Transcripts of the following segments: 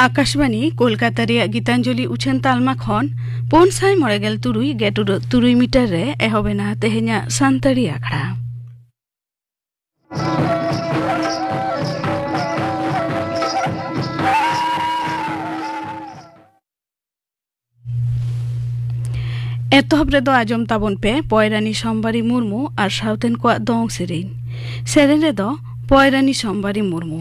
आकाशवाणी कोलकाता रे गीतांजलि उछन तालमा खन 593.3 मीटर रे एहोबेना तेहेन्या सान्ताड़ी आखड़ा एतहब रेदो आजम ताबन पे पयरानी सोमबारी मुर्मू और साउथेन को दोंग सेरेन रेदो पयरानी सोमबारी मुर्मू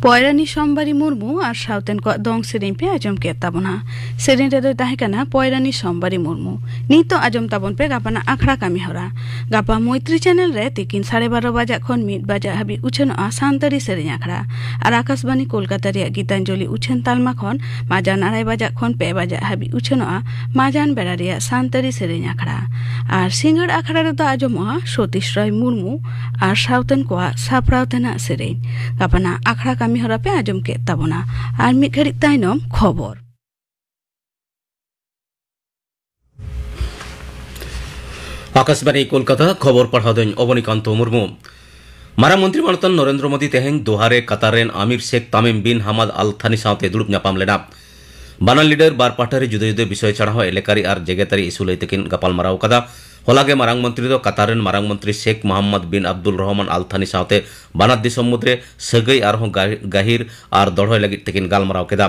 पयरानी सोमबारी मुर्मू और साउथेन को दोंग सेरेन पे आजम के ताबना सेरेन रे ताहेकाना पयरानी सोमबारी मुर्मू नीतो आजम ताबन पे गापाना आखड़ा कामी हरा गापा मैत्री चैनल रे तिकिन 12:30 बजा खन 1 बजा हाबी उछन सान्ताड़ी सेरेन आखड़ा और आकाशवाणी कोलकाता रे गीतांजलि उछन तालमा खन माजान 2:30 बजा खन 5 बजा हाबी उछन माजान बेड़ा रे सान्ताड़ी सेरेन आखड़ा और सिंगड़ आखड़ा रे तो आजम सतीश राय मुर्मू और साउथेन को सापड़ावतेना सेरेन गापाना आखड़ा कामी हरा पे आजम के ताबना और मिद घड़ी ताइनम खबर आकाशवाणी कोलकाता खबर पढ़ादें अवनीकांत मुर्मू मारांग मंत्री मानतन नरेंद्र मोदी तेहें दोहारे कतारेन आमिर शेख तामिम बिन हामाद आल थानी सावते दुड़ुब नापाम लेना बानान लीडर बार पाठारे जुदे जुदे विषय छाड़ा एलेकारी और जेगेतारी इस्यू लैतेकिन गपालमाराव कदा होलागे मारांग मंत्री दो कतारेन मारांग मंत्री शेख मोहम्मद बिन अब्दुल रहमान आल थानी सावते बानार दिसम मुद्रे सगई आरहों गाहिर और दड़हय लगित तेकिन गालमाराव केदा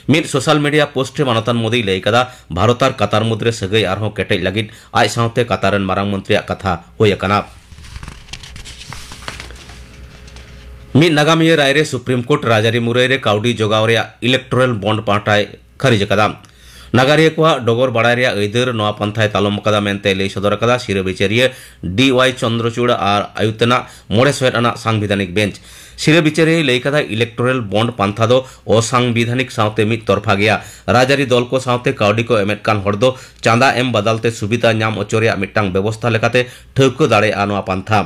मिड सोशल मीडिया पोस्ट मानतान मोदी लई कदा भारत और कतार मुद्रे सगई आरहों केटेज लगित आज साउते कतारन मारांग मंत्री कथा होय कना मिड नागामिया रायरे सुप्रीम कोर्ट राजारी मुरैरे काउडी जोगाव रे इलेक्टोरल बॉन्ड पाटाय खारिज कदा नागारिया को डगर बाड़ाय ऐदर नवा पंथाय तालम कदा मेनते लई सदर कदा सिर बिचारिया DY चंद्रचूड़ और आयुतना मोड़े सवेट आना सांविधानिक बेंच सिर बिचारे लई कदा इलेक्टोरल बॉन्ड पंथा दो असंविधानिक साउते मिद तरफा गया राजारी दल को साउते काउडी को एमेट कान हर दो चांदा एम बदलते सुविधा नाम ओचोरिया मिट्टांग व्यवस्था लेकाते ठौको दाड़े आनवा पंथा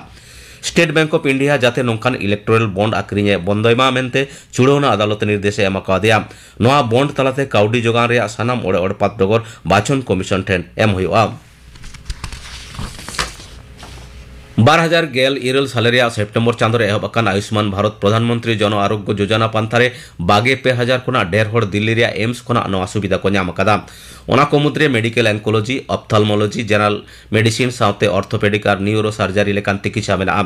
स्टेट बैंक ऑफ इंडिया जाते नौकान इलेक्टोरल बॉन्ड आक्रिने बंदयमा मेनते चुड़ौना अदालत निर्देश एम कादिया नवा बॉन्ड तलाते काउडी जोगान रे सानाम ओड़े ओड़पात डगर बाचन कमिशन ठेन एम हुआ 2017 सालेरिया सेप्टेम्बर चांदोरे एहब आयुष्मान भारत प्रधानमंत्री जन आरोग्य योजना पंथारे 22,000 खुना ढेर हर दिल्ली रे एम्स खुना नवा सुविधा को नाम कदा ओना को मुद्रे medical एंकोलॉजी ophthalmology general medicine साउते orthopaedic और न्यूरो सर्जरी लेकान चिकित्सा मेना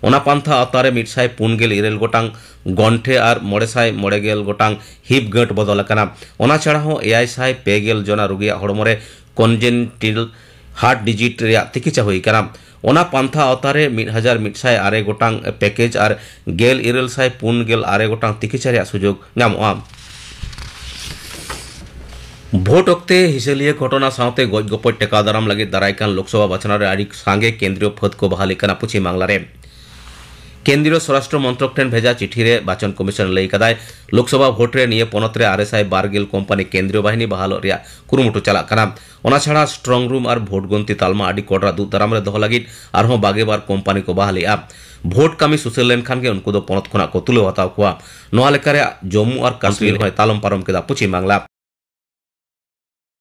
ओना पंथा अवतारे 147 गोटांग गंठे और 940 गोटांग हिप गट बदल कना ओना छाड़ा हो 950 जना रोगिया हड़मोरे कॉन्जेनिटल हार्ट डिजीज रे चिकित्सा हुई कना ओना पंथा अवतारे 1106 गोटांग पैकेज और 1740 गोटांग चिकित्सा रे सुजोग नामोआ भोट वक्ते हिसेलिया घटना साउते गज गपज टेका दाराम लगे दारायकान लोकसभा बचना रे आड़ी सांगे केंद्रीय फद को बहाली कना पश्चिम बांग्ला रे केंद्रीय स्वराष्ट्र मंत्रक ठेन भेजा चिठी रे बाचन कमिशन लई कदाय लोकसभा भोट रे निये पनत रे RSI 12 कोम्पानी केंद्रीय बाहिनी बहाल रिया कुरुमुटु चला कना ओना छाड़ा स्ट्रंग रूम और भोट गंती तालमा आड़ी कोडरा दु दाराम रे दोह लगित आरहों बागे बार कोम्पानी को बहाली आ भोट कामी सुसेल लेन खान के उनको दो पनत खुना को तुले हताव कुआ नोआ लेकारे जम्मू और कश्मीर होय तालम पारम केदा पश्चिम बांग्ला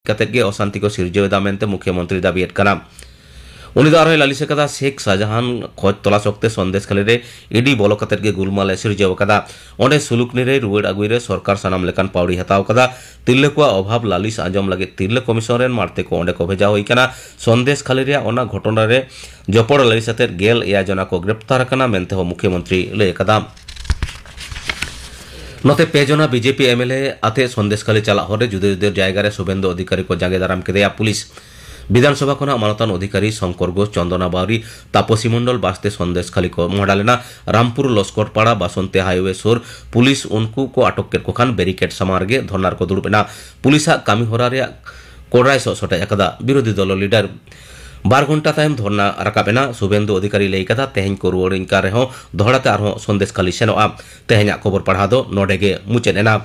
कतेगे अशांति को सिरजेदा मेनते मुख्यमंत्री दाबी कना उनी दार लालिसे कदा शेख शाहजहान खोज तलाश वक्ते संदेश खाली रे इडी बोलो कतेगे गुलमाले सिरजेव कदा ओंडे सुलुकनी रे रुवेड अगुई रे सरकार सानाम लेकान पावड़ी हताव कदा तिरले को अभाव लालिस आंजम लगे तिरले कमिशन रेन मारते को ओंडे को भेजा होई कना संदेश खाली रे ओना घटना रे जपड़ लालिसते गेल या जना को गिरफ्तार कना मेनते हो मुख्यमंत्री ले कदा नते पेजना बीजेपी MLA आते संदेशखाली चला हरे जुदे जुदे जायगा रे शुभेंदु अधिकारी को जागे दाराम के पुलिस विधानसभा खना मानतान अधिकारी शंकर घोष चंदना बावरी तापसी मंडल बास्ते संदेशखाली को मोहडालेना रामपुर लस्करपाड़ा बासंते हाईवे सोर पुलिस उनको को अटक के खान बेरिकेड समारगे धरनार को दुड़बेना पुलिस कामी होरा रे कोड़ाई सोटे एकदा विरोधी दल लीडर 12 घंटा तायम धरना रकाबेना शुभेंदु अधिकारी लई कदा तेहन को रुवारिंका रेहो धड़ाते आरहो संदेशखाली सेनोआ तेहना खबर पढ़ा दो नोडेगे मुचेना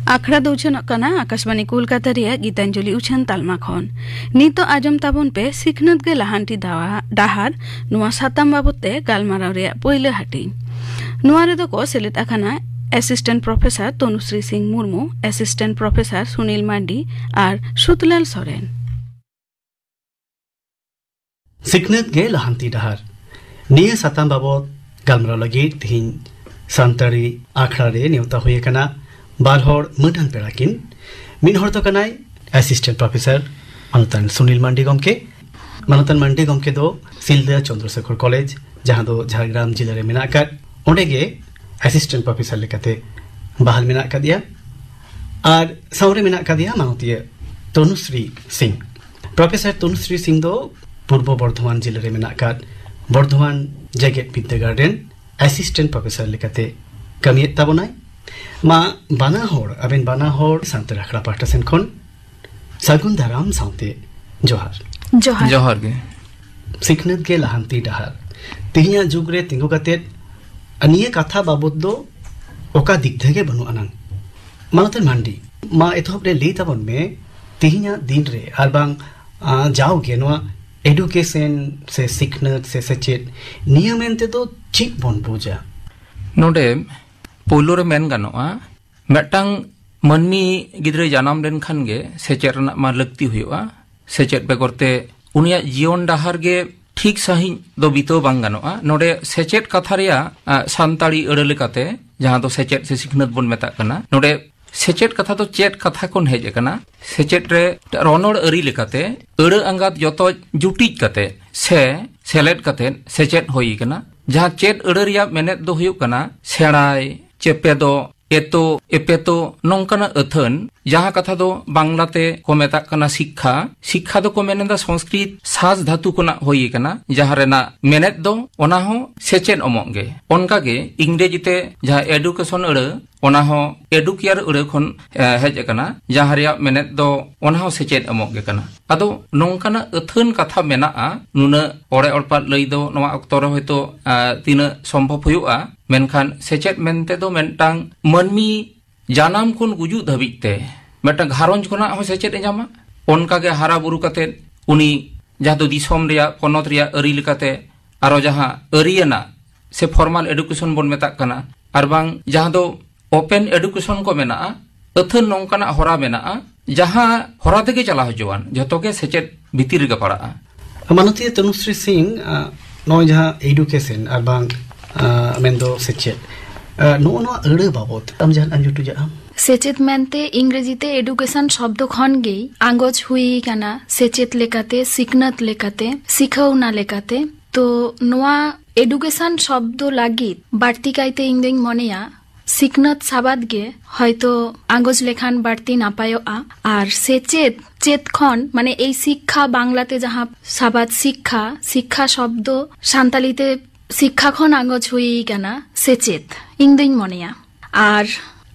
आखड़ा दूचन कना आकाशवाणी कोलकाता रे गीतांजलि उछन तालमा खन नीतो आजम ताबन पे सिखनत के लाहांटी डाहार नुआ साताम बाबते गालमाराव रे पहिले हाटी नुआ रे को सेलेत आखाना assistant professor Tanushree Singh Murmu assistant professor Sunil Mandi और सुतलाल सोरेन सिखनत गे लाहांती डाहार निये साताम बाबत गालमाराव लगे तिहिन सांतारी आखड़ा रे नेवता हुए कना बारहर मटन पेड़ाकिन मिनहर तो कनाय असिस्टेंट प्रोफेसर मानतान सुनील मांडी गमके मानतान मांडी गमके दो सिलदा चंद्रशेखर कॉलेज जहां दो झारग्राम जिले रे मेना का ओंडेगे असिस्टेंट प्रोफेसर लेकाते बहाल मेना का दिया और सावरे मेना का दिया मानतीय तनुश्री सिंह प्रोफेसर तनुश्री सिंह दो पूर्व बर्धमान जिले रे मेना का बर्धमान जेगेट विद्यागार रेन असिस्टेंट प्रोफेसर लेकाते कमियत ताबनाय मा बाना हर अबेन बाना हर सांते राखड़ा पाटा सेन खन सागुन दाराम साउते जोहार जोहार जोहार गे सिखनत के लाहांती डाहार तिहिया जुग रे तिंगु कते अनिये कथा बाबद दो ओका दिग्धगे बनु अनंग मानतन मांडी मा एथोप रे ली ताबन में तिहिया दिन रे आरबांग जाओ गे नोआ एडुकेशन से सिखनत से सचेत नियमेंते तो ठीक बन पूजा नोडे पोलो रे मेन गानोआ मेटांग मनमी गिद्रे जानम लेन खान गे सेचेट रना मा लगती हुआ सेचेट बेगरते उनिया जीवन डाहार गे ठीक सही दो बितो बांग गानोआ नोडे सेचेट कथा रिया सांताड़ी अड़े लेकाते जहां दो सेचेट से सिखनत बन मेता कना नोडे सेचेट कथा तो चेट कथा कोन हेज कना सेचेट रे रोनोड़ अरी लेकाते अड़े अंगात जतो जुटिज कते से सेलेट कते सेचेट होई कना जहां चेट अड़े रिया मेनेत दो हुयुक कना सेणाय cepedo eto epeto nongkana athan jaha katha do banglate ko metak kana sikha do ko menenda sanskrit saz dhatu kona hoyi kana jaha rena menet do ona ho sechet omok ge onka ge ingrejite jaha education ure ona ho edukiar ure khon hej kana jaha ria menet do ona ho sechet omok ge kana ado nongkana athan katha mena a nuna ore orpat lei do noa oktore hoito tina sombhob huyuga menkhan sechet mente do mentang manmi janam kun gujud dhabit te metang gharonj khona ho sechet e jama onka ge hara buru kate uni jaha do disom ria ponot ria ari lekate aro jaha ariana se formal education bon metak kana arbang jaha do open education ko mena a athan nongkana hora mena a jaha hora tege chala hojuan joto ge sechet bhitir ge para a Manutiya Tanushree Singh noi jaha education arbang mendo sechet no ere babot am jahan anjutu ja সেচেত মেনতে ইংরেজিতে education শব্দ খন গেই আঙ্গজ হুই কানা সেচেত লেখাতে সিকনাত লেখাতে শিখাও না লেখাতে তো নোয়া এডুকেশন শব্দ লাগি বাড়তি কাইতে ইংরেজ মনেয়া সিকনাত সাবাদ গে হয়তো আঙ্গজ লেখান বাড়তি না পায় আর সেচেত চেতক্ষণ মানে এই শিক্ষা বাংলাতে যাহা সাবাদ শিক্ষা শব্দ সান্তালিতে শিক্ষাখন আঙ্গজ হুই কানা সেচেত ইংরেজ মনেয়া আর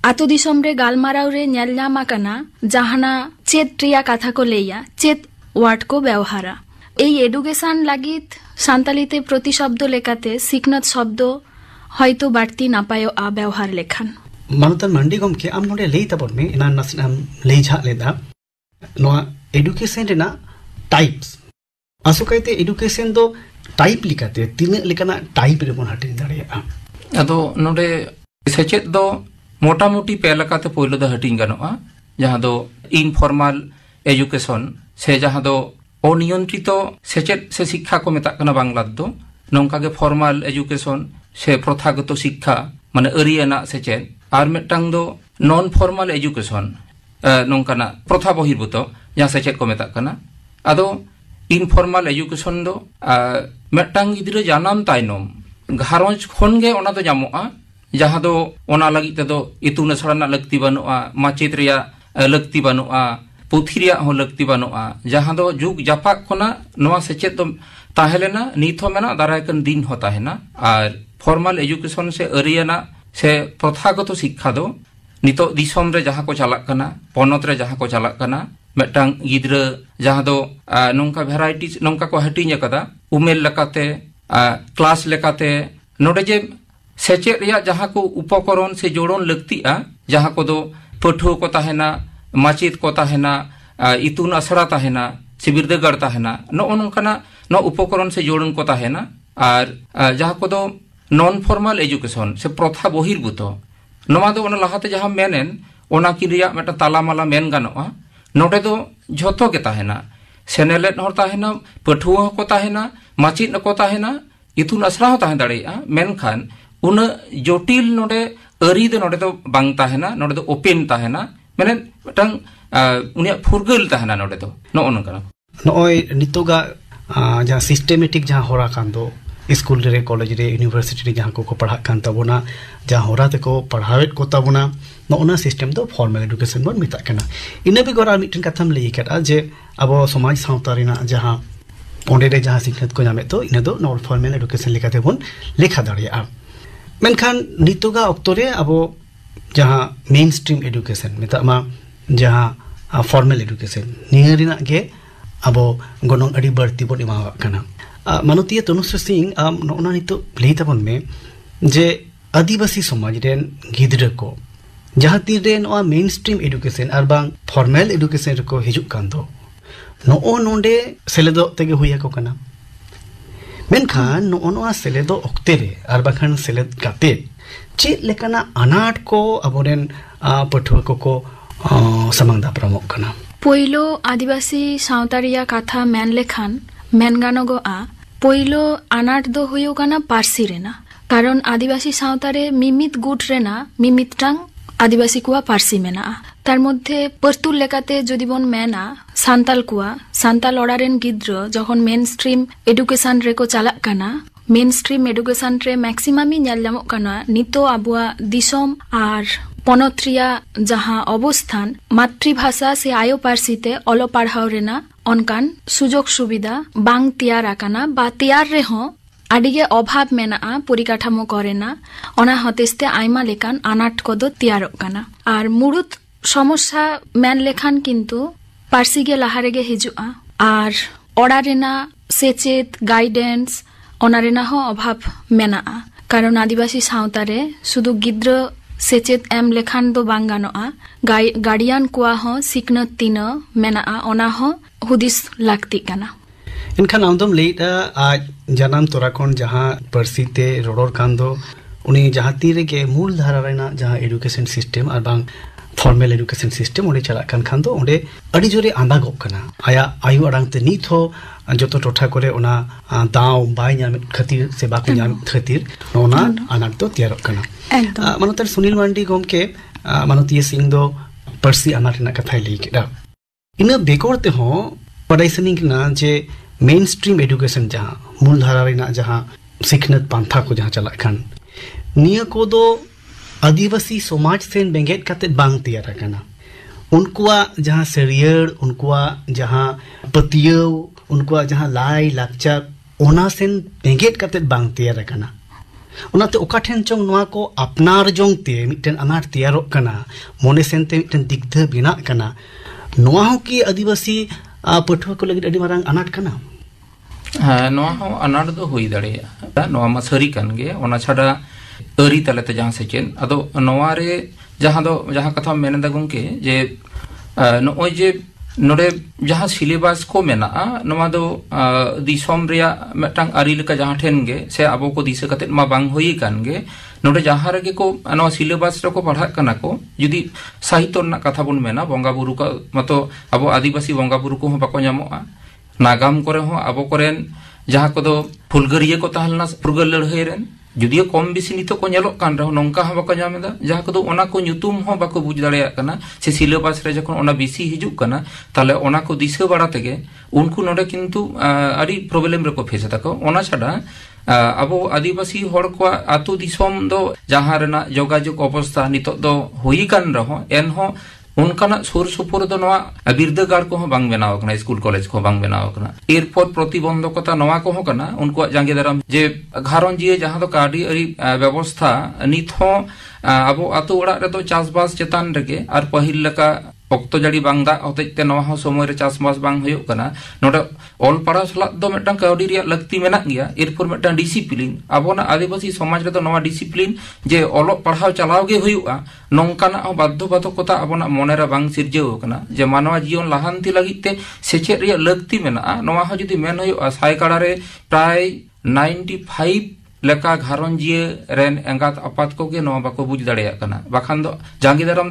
আতো দিসম রে গালমারাও রে নেল নামা কানা জাহানা চেত রিয়া কথা কো লেইয়া চেত ওয়ার্ড কো ব্যবহারা এই এডুকেশন লাগিত সান্তালিতে প্রতিশব্দ লেখাতে সিকনত শব্দ হয়তো বাড়তি না পায় ব্যবহার লেখান Manutan Mandi gomke am node lei tabon me ina nasin am lei jha leda no education rena types asukaite education do type likate tina likana type re bon hatin dareya ado node sechet do motamoti pelakate poilo da hatin ganoa jaha do informal education se jaha do oniyontrito sechet se শিক্ষা ko metak kana banglat do nongka ge formal education se prothagoto শিক্ষা মানে ariana sechet আর metang do non formal education nongkana protha bohirbuto jaha sechet ko metak kana ado informal education do metang gidre janam tainom gharonj khon ge ona do jamoa jaha do ona lagi te do itun asrana lakti banua machit riya lakti banua puthi riya ho lakti banua jaha do jug japak khona noa sechet do tahelena nitho mena darakan din hota hena ar formal education se ariana se prothagoto শিক্ষা do nito disom re jaha ko chalak kana ponot re jaha ko chalak kana metang gidra jaha do nongka varieties nongka ko hatinya kada umel lekate class lekate node je sechet riya jaha ko upakoron se joron lakti a jaha ko do pathu ko tahena machit ko tahena itun asra tahena sibirdagar tahena no ononkana no upakoron se joron ko tahena ar jaha ko do non formal education se protha bohirbuto noma do ona lahate jaha menen ona kiriya meta talamala men ganoa node do jhoto ge tahena senelet hor tahena pathuwa ko tahena machit ko tahena itun asra ho tahen dareya menkhan una jotil node ari de node do bang tahena node do open tahena menen metang unia furgul tahena node do no ononkana noi nitoga jaha systematic jaha hora kan do school रे college रे university रे जहां को पढ़ा कान तबोना जहां होरा ते को पढ़ावेट को तबोना no ona system do formal education bon mita kana ina bi gora mitin katham lei kata je abo samaj sauta rena jaha onde re jaha sikhat ko jame to ina do non formal education lekate bon lekha daria menkhan nitoga oktore abo jaha mainstream education mita ma jaha formal education niya rena ge abo gonong adi barti bon ima kana Manutiya Tanushree Singh nona nito lei tabon me je adivasi samaj ren gidra ko jaha tin re no mainstream education ar bang formal education ko hijuk kan do no nonde seledo tege huya ko kana menkhan no seledo oktere ar bakhan seled kate che lekana anat ko aboren pathwa ko samangda pramok kana poilo adivasi sautariya katha men lekhan men ganogo poilo anat do huyo kana parsi rena karon adivasi sautare mimit gut rena mimit tang আদিবাসী কুয়া পার্সি মেনা তার মধ্যে পর্তুল লেখাতে যদি বন মেনা সান্তাল কুয়া সান্তাল অর্ডারেন গিদ্র যখন main stream education রেকো চালাক কানা मेन स्ट्रीम एडुकेशन रे मैक्सिमम ही नेल ᱧᱟᱢᱚᱜ ᱠᱟᱱᱟ ᱱᱤᱛᱚ ᱟᱵᱚᱣᱟᱜ ᱫᱤᱥᱚᱢ ᱟᱨ ᱯᱚᱱᱚᱛ ᱨᱮᱭᱟᱜ ᱡᱟᱦᱟᱸ ᱚᱵᱚᱥᱛᱷᱟᱱ मातृभाषा से आयो पारसी ते ओलो पढ़ाव रेना अनकान सुजोग सुविधा बांग तैयार आकाना बा तैयार रे हो आडिगे अभाव मेना परिकाठामो करेना ओना हतेस्ते आयमा लेकान आनाट कोदो तैयारोग काना आर मुरुत समस्या मेन लेखान किन्तु पारसी गे लाहारेगे हिजुआ आर ओड़ा रेना सेचेत गाइडेंस ओना रेना हो अभाव मेना कारण आदिवासी सावता रे शुधु गिद्र सेचेत एम लेखान दो बांग गानोआ गार्डियन कुआ हो सिकनत तीना मेना ओना हो हुदिस लाक्ति काना इनखान आमदम लेटा आज जनाम तोराकोन जहां परसीते रोडोर कांदो उनी जहां तीरे के मूल धारा रेना जहां एजुकेशन सिस्टम और बांग फॉर्मल एजुकेशन सिस्टम ओडे चला खान दो ओडे अडी जोरे आंदागोग कना आया आयु अडांग ते नीत हो जतो टोठा करे ओना दाव बाय ᱧᱟᱢ खातिर से बाको ᱧᱟᱢ खातिर ओना आनाट तो तैयार कना मानोतर सुनील मांडी गोमके मानोतिय सिंह दो परसी आनाट ना कथा लई केडा इना बेकोरते हो पढ़ाई सनिंग ना जे मेन स्ट्रीम एजुकेशन जहां मूल धारा रेना जहां सिखनत पंथा को जहां चला खान निया को दो आदिवासी समाज से बेंगेट काते बांग तैयार कना उनकुआ जहां सरियर उनकुआ जहां पतियव उनकुआ जहां लाई लाक्चर ओना सेन बेंगेट काते बांग तैयार कना ओनाते ओका ठेन चोंग नोआ को अपनार जोंग ते मिटन अनाट तैयारोग कना मोने सेनते मिटन दिग्ध बिना कना नोआ हो की आदिवासी पठुआ को लगी अडी मारांग अनाट कना नोआ हो अनाट दो होई दाड़ेया नोआ मा सरी कन गे ओना छाडा अरी तलेते जहां सेचेन अदो नोआ रे जहां कथा मेनदा गंके जे नोय जे नोडे जहां सिलेबस को मेना नोआ दो दिसोम रिया मेटांग आरी लेका जहां ठेन गे से आबो को दिसे कते मा बांग होई कान गे नोडे जहां रे को नोआ सिलेबस रे को पढ़ा कना को जुदी साहित्य ना कथा बुन मेना बंगा बुरु का मतो आबो आदिवासी बंगा बुरु को बाको ᱧᱟᱢᱚᱜᱼᱟ नागाम करे हो आबो करेन जहां को दो फुलगरिये को तहलना फुरगल लड़हई रेन जुदियो कम बेसी नितो को ñeloग कान रहो नोंका हो बाको ᱧᱟᱢᱮᱫᱟ जहां को दो ओना को ᱧᱩᱛᱩᱢ हो बाको बुझ दाड़ेया कना से सिलेबस रे जखन ओना बेसी हिजुग कना ताले ओना को दिशा बाड़ा तेगे उनको नोडे किंतु आडी प्रॉब्लम रे को फेस ताको ओना छाडा आबो आदिवासी हर को आतु दिसोम दो जहां रेना जोगाजोग अवस्था नितो दो होई कान रहो एन हो उनकाना सुर सुपुर दो नोआ बिरदागार को हो बांग बनाव कना स्कूल कॉलेज को बांग बनाव कना एरपोर्ट प्रतिबंधकता नोआ को हो कना उनको जांगे दाराम जे घारंजिए जहां दो काडी अरी व्यवस्था नित हो आबो आतु ओड़ा रे दो चासबास चेतान रेगे आर पहिल लका ऑक्तो जड़ी बांगदा होतेते नोआ हो समय रे चासबास बांग होयो कना नोडा ऑल पाड़ा सला दो मेटांग काउडी रिया लगती मेना गया एरपोर मेटांग डिसिप्लिन आबोना आदिवासी समाज रे दो नोआ डिसिप्लिन जे ओलो पढ़ाव चलाव गे होयुआ नोंकाना बाध्यबाधकता आबोना मोने रे बांग सिरजेव कना जे मानव जीवन लाहांती लागिते सेचेत रिया लगती मेना नोआ हो जुदी मेन होयुआ सायकाड़ा रे प्राय 95 लेका घारंजिए रेन एंगात आपात को गे नोआ बाको बुझ दाड़ेया कना बाखान दो जांगी दाराम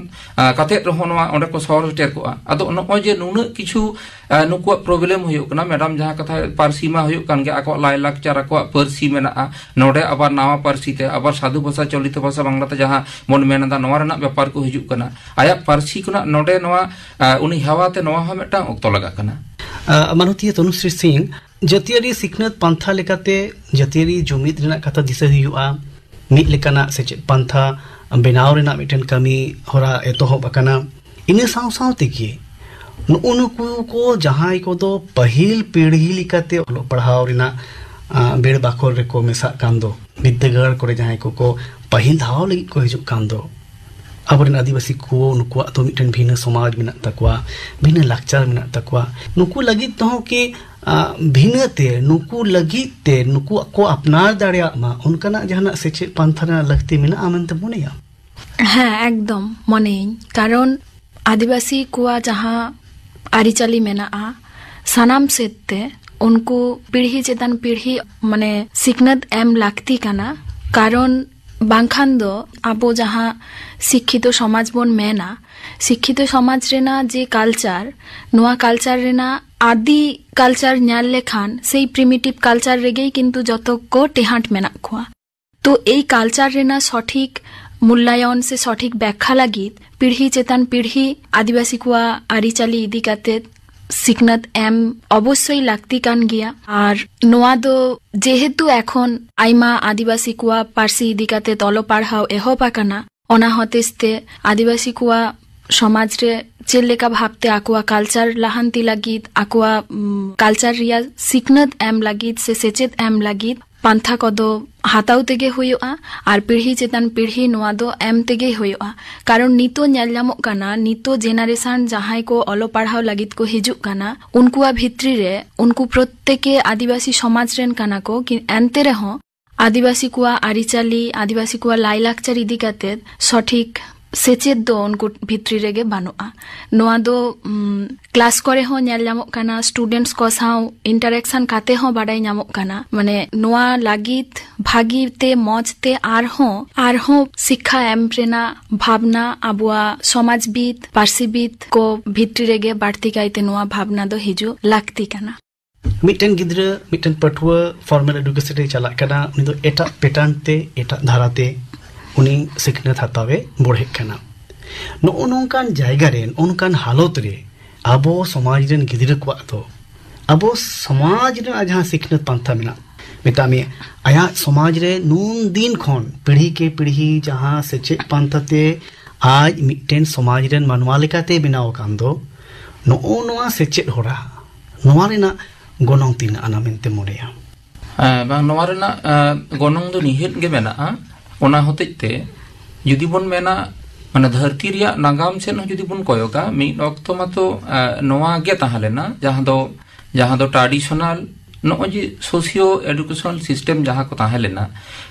काते रहो नोआ ओंडे को सौर टेर को आदो नोय जे नुना किछु नुको प्रॉब्लम होयो कना मैडम जहां कथा पारसी मा होयो कान गे आको लाई लाक्चर आको परसी मेना नोडे आबार नावा परसी ते आबार साधु भाषा चलित भाषा बांग्लाते जहां मन मेनदा नोआ रेना व्यापार को हिजु कना आया पारसी कुना नोडे नोआ उनी हवाते नोआ हो मेटा ओक्तो लगा कना मानवतीय तनुश्री सिंह जतियारी सिखनत पंथा लेकाते जतियारी जुमिद रेना कथा दिशा हुआ मिद लेकाना सेचेत पंथा बेनाव रेना मिटन कमी होरा एतोहब अकना इने साव साव तेगी नुनुकु को जहां को दो पहिल पीढ़ी लेकाते ओलो पढ़ाव रेना बेड़ बाखोर रे को मेसा कांदो विद्यागार करे जहां को पहिल धाव लगी को हिजुक कांदो आबोरेन आदिवासी को नुकुआ तो मिटन भिन्न समाज मेना तकवा भिन्न लाक्चर मेना तकवा नुकु लगी तो कि भिन्नते नुकु लगिते नुकु को अपनार दाड़िया मा उनकाना जहाना सेचे पंथाना लगती मेना आमनते मोनेया हाँ एकदम मने कारण आदिवासी कुआ जहां आरिचाली मेना सानाम सेते उनको पीढ़ी चेतन पीढ़ी माने सिखनत एम लागती काना कारण बांखान दो आबो जहां शिक्षित समाज बन मेना शिक्षित समाज रेना जे कल्चर नोआ कल्चर रेना आदि कल्चर ᱧᱮᱞ लेखान सेई प्रिमिटिव कल्चर रेगे किंतु जतो को टेहांट मेना खुआ तो एई कल्चर रेना सठिक मूल्यायन से सठिक व्याख्या लगी पीढ़ी चेतन पीढ़ी आदिवासी कुआ आरिचाली इदी काते सिकनत एम अवश्य लागती कान गिया और नोआ दो जेहेतु एखन आइमा आदिवासी कुआ पार्सी इदी काते तलो पाढ़ाओ एहब आकाना ओना हतेस्ते आदिवासी कुआ समाज रे चेल लेका भाबते आकुआ कल्चर लाहांती लागिद आकुआ कल्चर रिया सिकनत एम लागिद से सेचेत एम लागिद पांथा कदो हाताव तेगे हुयुआ और पीढ़ी चेतन पीढ़ी नोआ दो एम तेगे हुयुआ कारण नितो नेल ᱧᱟᱢᱚᱜ काना नितो जेनारेशन जहां को अलो पढ़ाव लागिद को हिजुक काना उनकुआ भित्री रे उनको प्रत्येके आदिवासी समाज रेन काना को कि एनते रहो आदिवासी कुआ आरिचाली आदिवासी कुआ लाइलाकचार इदी काते सठिक सेचेत दो उनको भित्री रेगे बानुआ नोआ दो क्लास करे हो नेल ᱧᱟᱢᱚᱜ काना स्टूडेंट्स को साव इंटरेक्शन काते हो बाडाय ᱧᱟᱢᱚᱜ काना माने नोआ लागित भागीते मजते आर हो शिक्षा एम रेना भावना आबुआ समाजविद पार्सीविद को भित्री रेगे बाड़ती कायते नोआ भावना दो हिजु लागती काना मिटन गिद्रा मिटन पटुआ फॉर्मल एडुकेशन रे चला काना उनी दो एटा पैटर्न ते एटा धाराते उनी सिखनत हतावे बढ़े काना नो नोंकान जायगा रे ओनकान हालत रे आबो समाज रेन गिद्रा को तो आबो समाज रे जहां सिखनत पंथा मेना मेतामी आया समाज रे नून दिन खन पीढ़ी के पीढ़ी जहां सेचे पंथते आज मिटन समाज रेन मानवा लेकाते बिनाव कान दो नो नोआ सेचे होरा नोआ रेना गोनोंग तीन आना मेनते मोरेया बांग नोआ रेना गोनोंग दो निहित गे मेना ओना होतेते जुदी बोन मेना माने धरती रिया नागाम सेन जुदी बोन कोयोगा मिद ऑक्तो मातो नोआ गे ताहलेना जहां दो ट्रेडिशनल नो जे सोशियो एडुकेशनल सिस्टम जहां को ताहलेना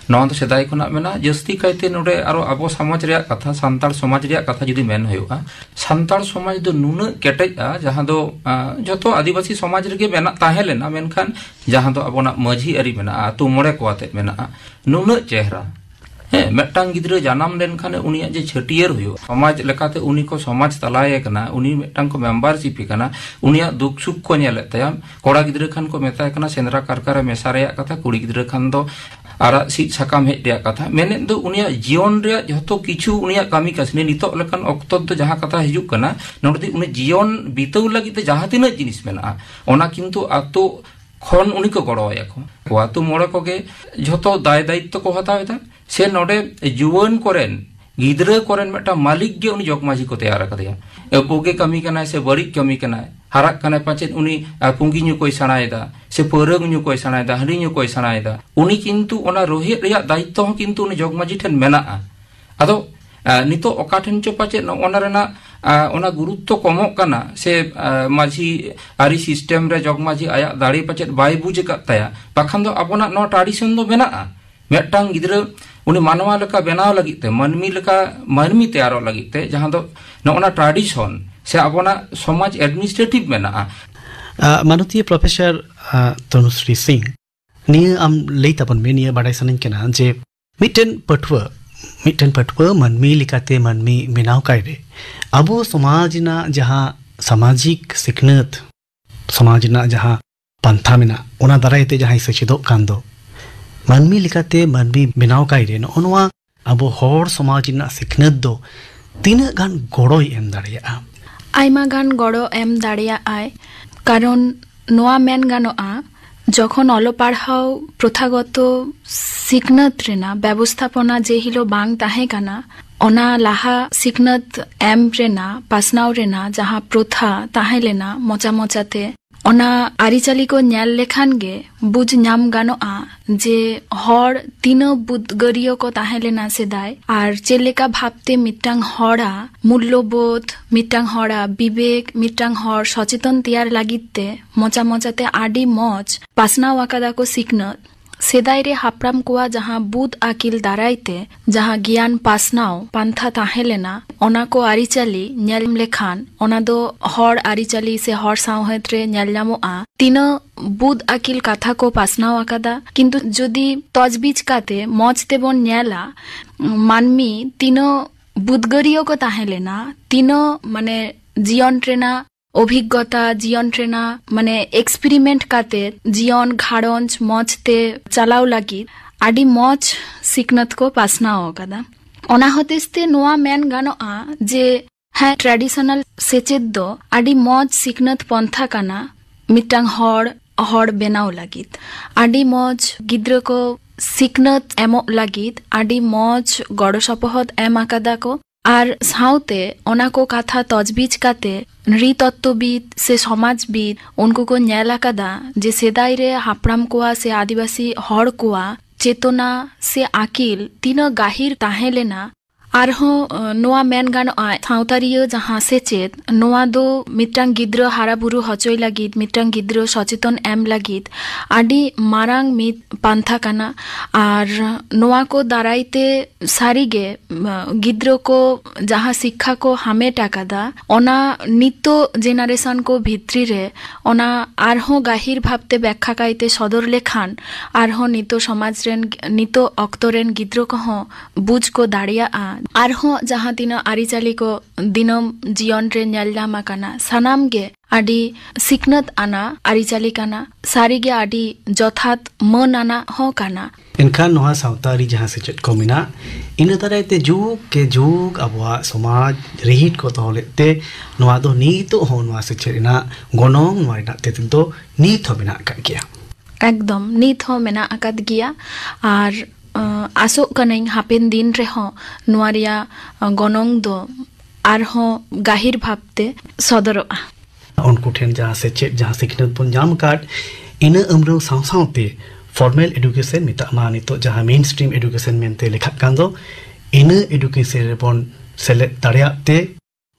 नोआ तो सेदाय खना मेना जस्ती कायते नोडे आरो आबो समाज रिया कथा सांताल समाज रिया कथा जुदी मेन होयोगा सांताल समाज दो नुना केटेजा जहां दो जतो आदिवासी समाज रे गे मेना ताहलेना मेनखान जहां दो आबोना माझी अरी मेना तो मोड़े कोआते मेना नुना चेहरा मेटांग गिद्रे जानाम लेन खाने उनिया जे छटियर हुयो समाज लेकाते उनी को समाज तलाये कना उनी मेटांग को मेंबरशिप कना उनिया दुख सुख को नेले तयाम कोड़ा गिद्रे खान को मेताय कना सेंद्रा कारकारा मेसारे कथा कुड़ी गिद्रे खान दो आरा सी सकाम हेज रिया कथा मेने दो उनिया जीवन रे जतो किछु उनिया कामी कसने नितो लेकान ऑक्तो तो जहां कथा हिजुक कना नोडि उनी जीवन बीतौ लागिते जहां तिना जिनिस मेना ओना किंतु आतो खन उनी को गड़ोया को आतो मोड़े को गे जतो दाय दायित्व को हतावेता से नोडे जुवन कोरेन गिद्रे कोरेन मेटा मालिक गे उनी जगमाजी को तैयार कदिया बोगे कमी कना से बड़ी कमी कना हाराक कना पाचे उनी पुंगी न्यू कोई सणायदा से परग न्यू कोई सणायदा हडी न्यू कोई सणायदा उनी किंतु ओना रोहित रिया दायित्व हो किंतु उनी जगमाजी ठेन मेना आदो नितो ओकाठेन चो पाचे ओना रेना ओना गुरुत्व कमो कना से माझी आरी सिस्टम रे जगमाजी आया दाड़ी पाचे बाय बुझ काताया पाखन दो आबोना नो ट्रेडिशन दो मेना मेटांग गिद्रे उनी मानवा लेका बनाव लगिते मानमी लेका मानमी तैयारो लगिते जहां दो नोना ट्रेडिशन से आबोना समाज एडमिनिस्ट्रेटिव मेना माननीय प्रोफेसर तनुश्री सिंह निया आम लेतापन में निया बाडाय सनन केना जे मिटन पटवा मानमी लेकाते मानमी बनाव कायरे आबो समाजना जहां सामाजिक सिखनत समाजना जहां पंथा मेना ओना दारायते जहां सेचेदो कान दो मानमी लेकाते मानमी बनाव कायरे नोआ आबो हर समाजना सिखनत दो तीना गान गड़ोय एम दाड़िया आइमा गान गड़ो एम दाड़िया आय कारण नोआ मेन गानोआ जखन अलो पढ़ाओ प्रथागत सिखनत रेना व्यवस्थापना जे हिलो बांग ताहे काना ओना लाहा सिखनत एम रेना पासनाव रेना जहां प्रथा ताहे लेना मोचा मोचाते ओना आरिचाली को न्याल लेखान गे बुझ नाम गानोआ जे हर तीनो बुदगरियो को ताहे लेना सेदाय आर चेलेका भाबते मिटांग हड़ा मूल्यबोध मिटांग हड़ा विवेक मिटांग हर सचेतन तैयार लागिते मोचा मोचाते आडी मौज पासनाव आकादा को सिखनत सेदाय रे हापराम कुआ जहां बुद आकिल दारायते जहां ज्ञान पासनाव पांथा ताहेलेना ओना को आरिचाली नेल लेखान ओना दो हर आरिचाली से हर सावहेत रे नेल ᱧᱟᱢᱚᱜᱼᱟ तीनो बुद आकिल कथा को पासनाव आकादा किंतु जदि तजबीज काते मौज तेबन नेला मानमी तीनो बुदगरियो को ताहेलेना तीनो माने जीवन ट्रेना अभिज्ञता जीवन ट्रेना माने एक्सपेरिमेंट काते जीवन घाड़ंज मजते चलाव लगी आडी मौज सिखनत को पासनाव कदा ओना हतेस्ते नोआ मेन गानोआ जे ᱦᱮᱸ ᱴᱨᱟᱰᱤᱥᱚᱱᱟल ᱥᱮᱪᱮᱫ ᱫᱚ ᱟᱹᱰᱤ ᱢᱚᱡᱽ ᱥᱤᱠᱷᱱᱟᱹᱛ ᱯᱚᱱᱛᱷᱟ ᱠᱟᱱᱟ ᱢᱤᱫᱴᱟᱝ ᱦᱚᱲ ᱵᱮᱱᱟᱣ ᱞᱟᱹᱜᱤᱫ ᱟᱹᱰᱤ ᱢᱚᱡᱽ ᱜᱤᱫᱽᱨᱟᱹ ᱠᱚ ᱥᱤᱠᱷᱱᱟᱹᱛ ᱮᱢᱚᱜ ᱞᱟᱹᱜᱤᱫ ᱟᱹᱰᱤ ᱢᱚᱡᱽ ᱜᱚᱲᱚ ᱥᱚᱯᱚᱦᱚᱫ ᱮᱢ ᱟᱠᱟᱫᱟ ᱠᱚ ᱟᱨ ᱥᱟᱶᱛᱮ ᱚᱱᱟ ᱠᱚ ᱠᱟᱛᱷᱟ ᱛᱚᱡᱵᱤᱡ ᱠᱟᱛᱮ নৃতত্ত্ববিদ সে সমাজবিদ উনকু কো ᱧᱮᱞ ᱟᱠᱟᱫᱟ ᱡᱮ ᱥᱮᱫᱟᱭ ᱨᱮ ᱦᱟᱯᱲᱟᱢ ᱠᱚᱣᱟᱜ ᱥᱮ ᱟᱹᱫᱤᱵᱟᱹᱥᱤ ᱦᱚᱲ ᱠᱚᱣᱟᱜ ᱪᱮᱛᱚᱱᱟ ᱥᱮ ᱟᱹᱠᱤᱞ ᱛᱤᱱᱟᱹᱜ ᱜᱟᱹᱦᱤᱨ ᱛᱟᱦᱮᱸ ᱞᱮᱱᱟ ᱟᱨᱦᱚᱸ ᱱᱚᱣᱟ ᱢᱮᱱ ᱜᱟᱱᱚᱜᱼᱟ ᱥᱟᱶᱛᱟᱨᱤᱭᱟᱹ ᱡᱟᱦᱟᱸ ᱥᱮᱪᱮᱫ ᱱᱚᱣᱟ ᱫᱚ ᱢᱤᱫᱴᱟᱝ ᱜᱤᱫᱽᱨᱟᱹ ᱦᱟᱨᱟ ᱵᱩᱨᱩ ᱦᱚᱪᱚᱭ ᱞᱟᱹᱜᱤᱫ ᱢᱤᱫᱴᱟᱝ ᱜᱤᱫᱽᱨᱟᱹ ᱥᱚᱪᱮᱛᱚᱱ ᱮᱢ ᱞᱟᱹᱜᱤᱫ ᱟᱹᱰᱤ ᱢᱟᱨᱟᱝ ᱢᱤᱫ ᱯᱟᱱᱛᱷᱟ ᱠᱟᱱᱟ ᱟᱨ ᱱᱚᱣᱟ ᱠᱚ ᱫᱟᱨᱟᱭᱛᱮ ᱥᱟᱹᱨᱤᱜᱮ ᱜᱤᱫᱽᱨᱟᱹ ᱠᱚ ᱡᱟᱦᱟᱸ ᱥᱤᱠᱠᱷᱟ ᱠᱚ ᱦᱟᱢᱮᱴ ᱟᱠᱟᱫᱟ ᱚᱱᱟ ᱱᱤᱛᱚᱜ ᱡᱮᱱᱟᱨᱮᱥᱚᱱ ᱠᱚ ᱵᱷᱤᱛᱨᱤ ᱨᱮ ᱚᱱᱟ ᱟᱨᱦᱚᱸ ᱜᱟᱹᱦᱤᱨ ᱵᱷᱟᱵᱛᱮ ᱵᱮᱠᱠᱷᱟ ᱠᱟᱭᱛᱮ ᱥᱚᱫᱚᱨ ᱞᱮᱠᱷᱟᱱ ᱟᱨᱦᱚᱸ ᱱᱤᱛᱚᱜ ᱥᱚᱢᱟᱡᱽ ᱨᱮᱱ ᱱᱤᱛᱚᱜ ᱚᱠᱛᱚ ᱨᱮᱱ ᱜᱤᱫᱽᱨᱟᱹ ᱠᱚᱦᱚᱸ ᱵᱩᱡᱽ ᱠᱚ ᱫᱟᱲᱮᱭᱟᱜᱼᱟ ᱟᱨᱦᱚᱸ ᱡᱟᱦᱟᱸ ᱛᱤᱱᱟᱹᱜ ᱟᱹᱨᱤᱪᱟᱹᱞᱤ ᱠᱚ ᱫᱤᱱᱟᱹᱢ ᱡᱤᱭᱚᱱ ᱨᱮ ᱧᱮᱞ ᱧᱟᱢ ᱟᱠᱟᱱᱟ ᱥᱟᱱᱟᱢ ᱜᱮ ᱟᱹᱰᱤ ᱥᱤᱠᱷᱱᱟᱹᱛ ᱟᱱᱟᱜ ᱟᱹᱨᱤᱪᱟᱹᱞᱤ ᱠᱟᱱᱟ ᱥᱟᱹᱨᱤᱜᱮ ᱟᱹᱰᱤ ᱡᱚᱛᱷᱟᱛ ᱢᱟᱹᱱ ᱟᱱᱟᱜ ᱦᱚᱸ ᱠᱟᱱᱟ ᱮᱱᱠᱷᱟᱱ ᱱᱚᱣᱟ ᱥᱟᱶᱛᱟᱨᱤ ᱡᱟᱦᱟᱸ ᱥᱮᱪᱮᱫ ᱠᱚ ᱢᱮᱱᱟᱜ ᱤᱱᱟᱹ ᱫᱟᱨᱟᱭᱛᱮ ᱡᱩᱜᱽ ᱠᱮ ᱡᱩᱜᱽ ᱟᱵᱚᱣᱟᱜ ᱥᱚᱢᱟᱡᱽ ᱨᱤᱦᱤᱴ ᱠᱚ ᱫᱚᱦᱚ ᱞᱮᱫ ᱛᱮ ᱱᱚᱣᱟ ᱫᱚ ᱱᱤᱛᱚᱜ ᱦᱚᱸ ᱱᱚᱣᱟ ᱥᱮᱪᱮᱫ ᱨᱮᱱᱟᱜ ᱜᱚᱱᱚᱝ ᱱᱚᱣᱟ ᱨᱮᱱᱟᱜ ᱛᱮᱛᱮᱫ ᱫᱚ ᱱᱤᱛ ᱦᱚᱸ ᱢᱮᱱᱟᱜ ᱟᱠᱟᱫ ᱜᱮᱭᱟ ᱮᱠᱫᱚᱢ ᱱᱤᱛ ᱦᱚᱸ ᱢᱮᱱᱟᱜ ᱟᱠᱟᱫ ᱜᱮᱭᱟ ᱟᱨ ᱟᱥᱚᱜ ᱠᱟᱹᱱᱟᱹᱧ ᱦᱟᱯᱮᱱ ᱫᱤᱱ ᱨᱮᱦᱚᱸ ᱱᱚᱣᱟ ᱨᱮᱭᱟᱜ ᱜᱚᱱᱚᱝ ᱫᱚ ᱟᱨᱦᱚᱸ ᱜᱟᱹᱦᱤᱨ ᱵᱷᱟᱵᱛᱮ ᱥᱚᱫᱚᱨᱚᱜᱼᱟ उनको ठेन जहाँ सेचेद जहाँ सिखनत बन जाम काट इन अमरो सावसावते फॉर्मल एडुकेशन मिता नितो जहाँ मेन स्ट्रीम एडुकेशन मेनते लेखा कांदो इन एडुकेशन बन सेलेक्ट दाड़ेयाते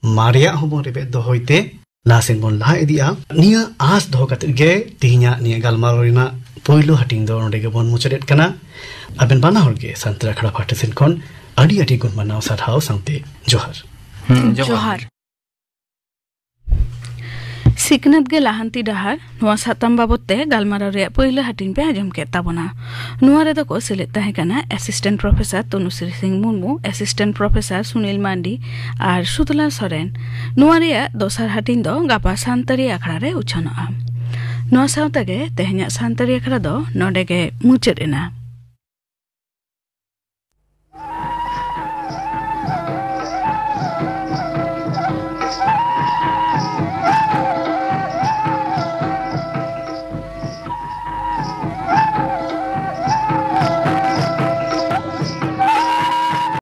मारिया होबो रेबे दोहोइते लासेन बन ला इदिया निया आस दोहो काते गे तिहिया निया गालमारो रिना पोइलो हटिंग दो नोडे गे बन मुचरेट कना अबेन बाना होगे संतरा खड़ा पार्टिसिपेंट कोन अडी अडी गुण मनाव साधाव सांते जोहर जोहार सिकनत गे लाहांती डाहार नुआ साताम बाबते गालमाराव रे पहिलो हाटिन पे आजम के ताबना नुआ रे दको सेलेक्ट ताहे काना assistant professor Tanushree Singh Murmu assistant professor Sunil Mandi और सुतला सोरेन नुआ रे दोसर हाटिन दो गापा सानतारी आखड़ा रे उछानोआ नुआ सावतागे तेहन्या सानतारी आखड़ा दो नोडे गे मुचाद एना।